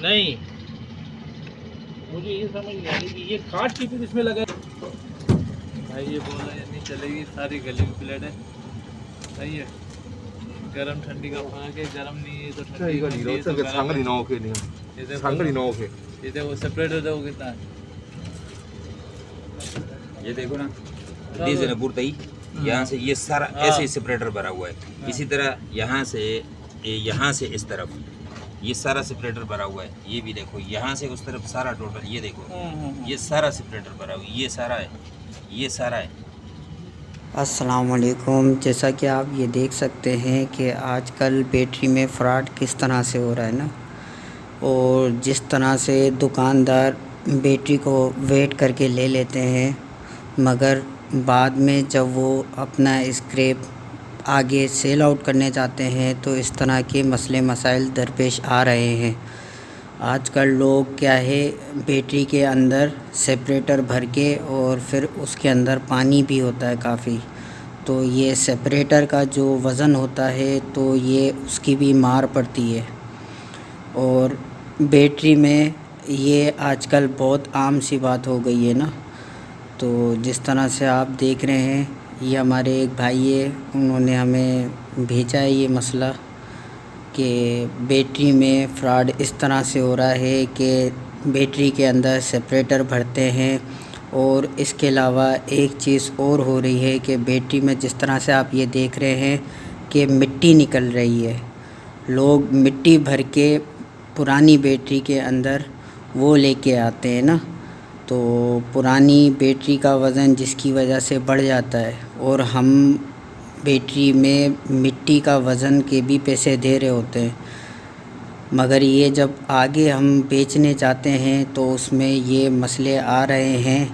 नहीं, मुझे ये समझ नहीं आ रही कि ये काट की फिर इसमें लगा। भाई ये बोल रहे हैं नहीं चलेगी, सारी गली में प्लेट है। सही है, गरम ठंडी का फर्क है, गरम नहीं है तो ठंडी 이건 ठंडी है तो 이렇게 गरम 상을이 है। 나오게 그냥 ये देखो 상을이 나오게 ये देखो सेपरेटर देखो कितना है। ये देखो ना, डीजल है पूर्ता ही। यहाँ से ये सारा ऐसे ही सेपरेटर भरा हुआ है। इसी तरह यहाँ से इस तरफ ये सारा सेपरेटर भरा हुआ है। ये भी देखो, यहाँ से उस तरफ सारा टोटल ये देखो, ये सारा सेपरेटर भरा हुआ है। ये सारा है, ये सारा है। अस्सलाम वालेकुम। जैसा कि आप ये देख सकते हैं कि आजकल बैटरी में फ़्रॉड किस तरह से हो रहा है ना, और जिस तरह से दुकानदार बैटरी को वेट करके ले लेते हैं, मगर बाद में जब वो अपना स्क्रैप आगे सेल आउट करने जाते हैं तो इस तरह के मसले मसाइल दरपेश आ रहे हैं। आजकल लोग क्या है, बैटरी के अंदर सेपरेटर भर के और फिर उसके अंदर पानी भी होता है काफ़ी, तो ये सेपरेटर का जो वज़न होता है तो ये उसकी भी मार पड़ती है। और बैटरी में ये आजकल बहुत आम सी बात हो गई है ना। तो जिस तरह से आप देख रहे हैं, ये हमारे एक भाई है, उन्होंने हमें भेजा है ये मसला कि बैटरी में फ़्रॉड इस तरह से हो रहा है कि बैटरी के अंदर सेपरेटर भरते हैं। और इसके अलावा एक चीज़ और हो रही है कि बैटरी में जिस तरह से आप ये देख रहे हैं कि मिट्टी निकल रही है। लोग मिट्टी भर के पुरानी बैटरी के अंदर वो लेके आते हैं ना, तो पुरानी बैटरी का वज़न जिसकी वजह से बढ़ जाता है, और हम बैटरी में मिट्टी का वज़न के भी पैसे दे रहे होते हैं। मगर ये जब आगे हम बेचने जाते हैं तो उसमें ये मसले आ रहे हैं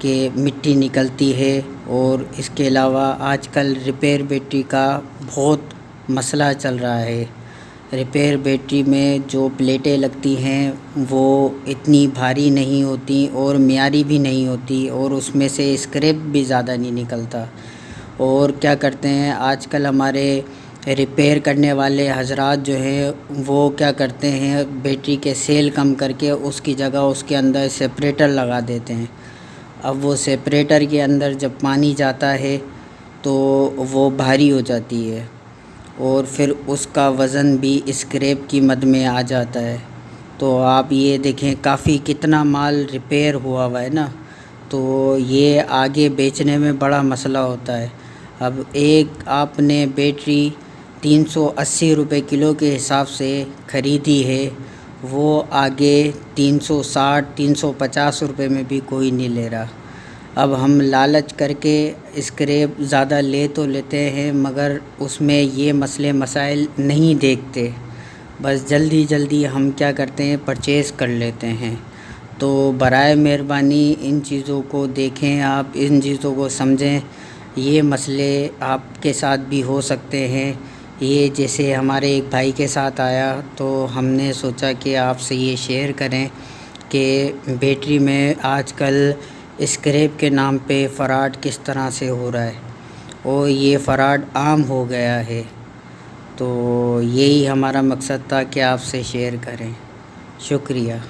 कि मिट्टी निकलती है। और इसके अलावा आजकल रिपेयर बैटरी का बहुत मसला चल रहा है। रिपेयर बैटरी में जो प्लेटें लगती हैं वो इतनी भारी नहीं होती और मियारी भी नहीं होती, और उसमें से स्क्रैप भी ज़्यादा नहीं निकलता। और क्या करते हैं आजकल हमारे रिपेयर करने वाले हजरात जो हैं, वो क्या करते हैं, बैटरी के सेल कम करके उसकी जगह उसके अंदर सेपरेटर लगा देते हैं। अब वो सेपरेटर के अंदर जब पानी जाता है तो वो भारी हो जाती है और फिर उसका वज़न भी स्क्रैप की मद में आ जाता है। तो आप ये देखें काफ़ी कितना माल रिपेयर हुआ है ना, तो ये आगे बेचने में बड़ा मसला होता है। अब एक आपने बैटरी 380 रुपए किलो के हिसाब से ख़रीदी है, वो आगे 360 350 रुपए में भी कोई नहीं ले रहा। अब हम लालच करके स्क्रैप ज़्यादा ले तो लेते हैं, मगर उसमें ये मसले मसाइल नहीं देखते, बस जल्दी जल्दी हम क्या करते हैं, परचेज़ कर लेते हैं। तो बराए मेहरबानी इन चीज़ों को देखें, आप इन चीज़ों को समझें। ये मसले आपके साथ भी हो सकते हैं। ये जैसे हमारे एक भाई के साथ आया, तो हमने सोचा कि आपसे ये शेयर करें कि बैटरी में आजकल स्क्रैप के नाम पे फ़्रॉड किस तरह से हो रहा है, और ये फ़्रॉड आम हो गया है। तो यही हमारा मकसद था कि आपसे शेयर करें। शुक्रिया।